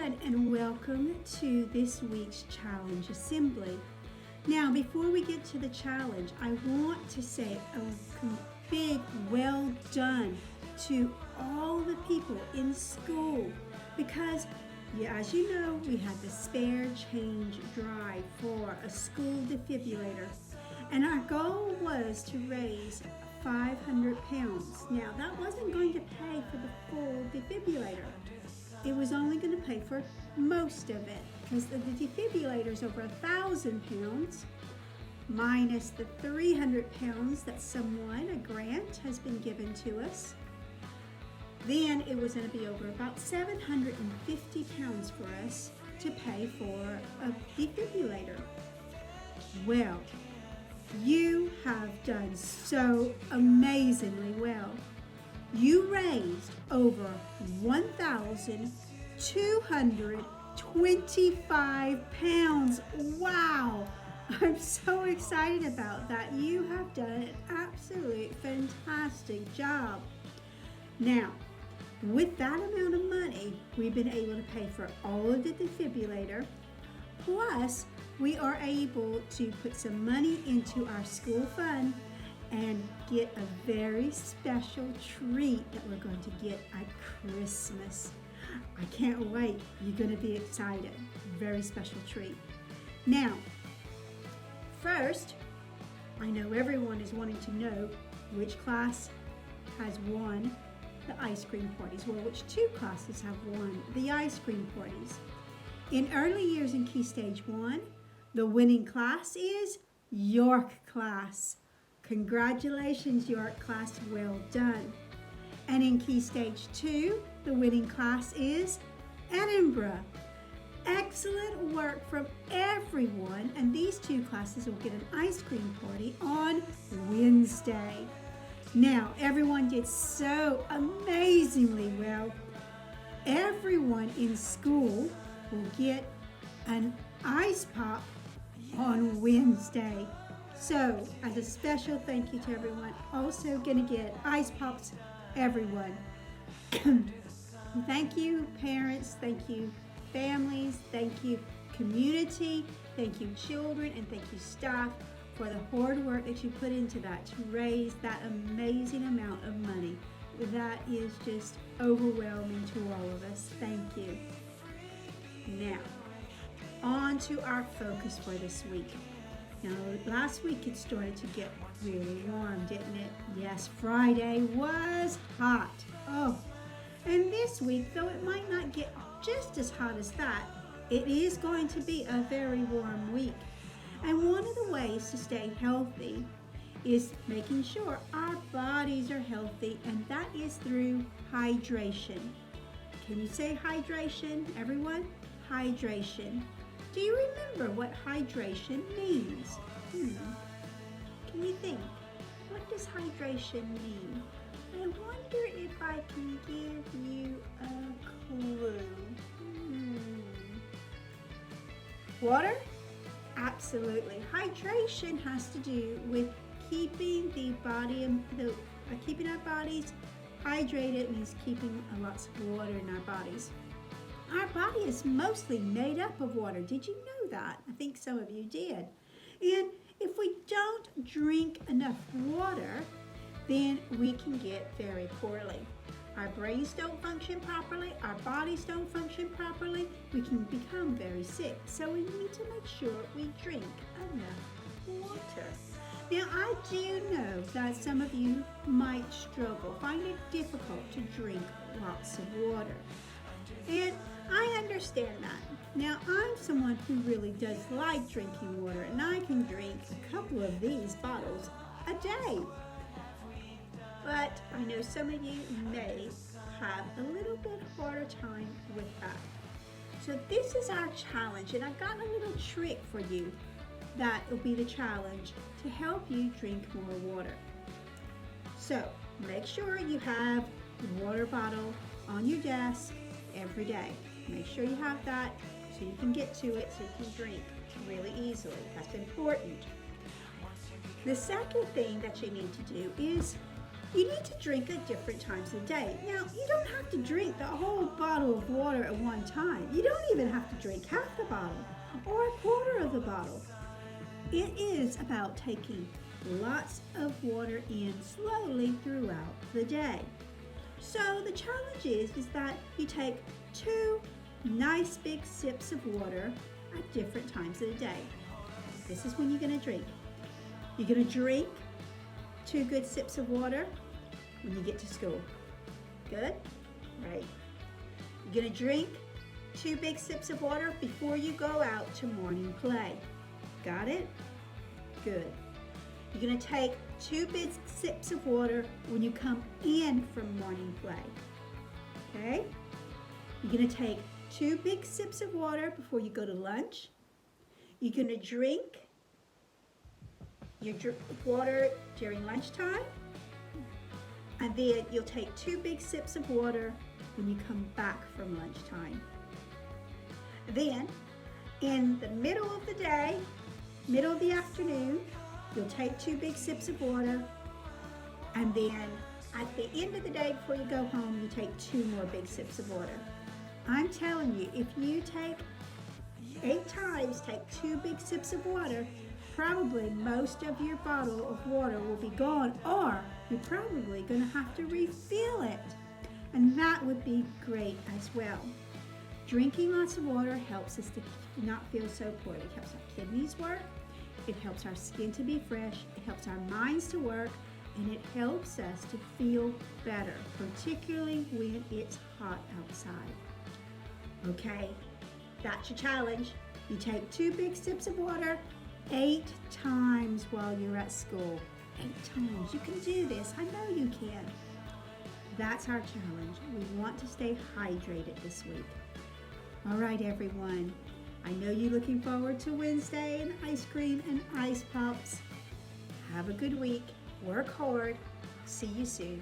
everyone, and welcome to this week's Challenge Assembly. Now, before we get to the challenge, I want to say a big well done to all the people in school because, as you know, we had the spare change drive for a school defibrillator, and our goal was to raise 500 pounds. Now, that wasn't going to pay for the full defibrillator. It was only going to pay for most of it because the defibrillator is over 1,000 pounds minus the 300 pounds that a grant has been given to us. Then it was going to be over about 750 pounds for us to pay for a defibrillator. Well, you have done so amazingly well. You raised over 1,225 pounds. Wow! I'm so excited about that. You have done an absolute fantastic job. Now, with that amount of money, we've been able to pay for all of the defibrillator, plus we are able to put some money into our school fund and get a very special treat that we're going to get at Christmas. I can't wait. You're going to be excited. Very special treat. Now, first, I know everyone is wanting to know which class has won the ice cream parties. Well, which two classes have won the ice cream parties? In early years in Key Stage 1, the winning class is York class. Congratulations, York class, well done. And in Key Stage 2, the winning class is Edinburgh. Excellent work from everyone, and these two classes will get an ice cream party on Wednesday. Now, everyone did so amazingly well. Everyone in school will get an ice pop on Wednesday. So, as a special thank you to everyone, also going to get ice pops, everyone. Thank you, parents. Thank you, families. Thank you, community. Thank you, children. And thank you, staff, for the hard work that you put into that to raise that amazing amount of money. That is just overwhelming to all of us. Thank you. Now, on to our focus for this week. Now, last week it started to get really warm, didn't it? Yes, Friday was hot. Oh, and this week, though it might not get just as hot as that, it is going to be a very warm week. And one of the ways to stay healthy is making sure our bodies are healthy, and that is through hydration. Can you say hydration, everyone? Hydration. Do you remember what hydration means? Can you think? What does hydration mean? I wonder if I can give you a clue. Water? Absolutely. Hydration has to do with keeping the body, keeping our bodies hydrated. Means keeping lots of water in our bodies. Our body is mostly made up of water. Did you know that? I think some of you did. And if we don't drink enough water, then we can get very poorly. Our brains don't function properly, our bodies don't function properly, we can become very sick. So we need to make sure we drink enough water. Now, I do know that some of you might struggle, find it difficult to drink lots of water. And I understand that. Now, I'm someone who really does like drinking water, and I can drink a couple of these bottles a day. But I know some of you may have a little bit harder time with that. So this is our challenge, and I've got a little trick for you that will be the challenge to help you drink more water. So make sure you have a water bottle on your desk every day. Make sure you have that so you can get to it so you can drink really easily. That's important. The second thing that you need to do is You need to drink at different times of the day. Now, you don't have to drink the whole bottle of water at one time. You don't even have to drink half the bottle or a quarter of the bottle. It is about taking lots of water in slowly throughout the day. So the challenge is that you take 2 nice big sips of water at different times of the day. This is when you're going to drink. You're going to drink 2 good sips of water when you get to school. Good? Right. You're going to drink 2 big sips of water before you go out to morning play. Got it? Good. You're going to take 2 big sips of water when you come in from morning play. Okay? You're going to take 2 big sips of water before you go to lunch. You're going to drink your water during lunchtime. And then you'll take 2 big sips of water when you come back from lunchtime. Then, in the middle of the day, middle of the afternoon, you'll take 2 big sips of water. And then, at the end of the day, before you go home, you take 2 more big sips of water. I'm telling you, if you take 8 times, take 2 big sips of water, probably most of your bottle of water will be gone, or you're probably going to have to refill it. And that would be great as well. Drinking lots of water helps us to not feel so poorly. It helps our kidneys work, it helps our skin to be fresh, it helps our minds to work, and it helps us to feel better, particularly when it's hot outside. Okay, that's your challenge. You take 2 big sips of water 8 times while you're at school. 8 times. You can do this. I know you can. That's our challenge. We want to stay hydrated this week. All right, everyone. I know you're looking forward to Wednesday and ice cream and ice pops. Have a good week. Work hard. See you soon.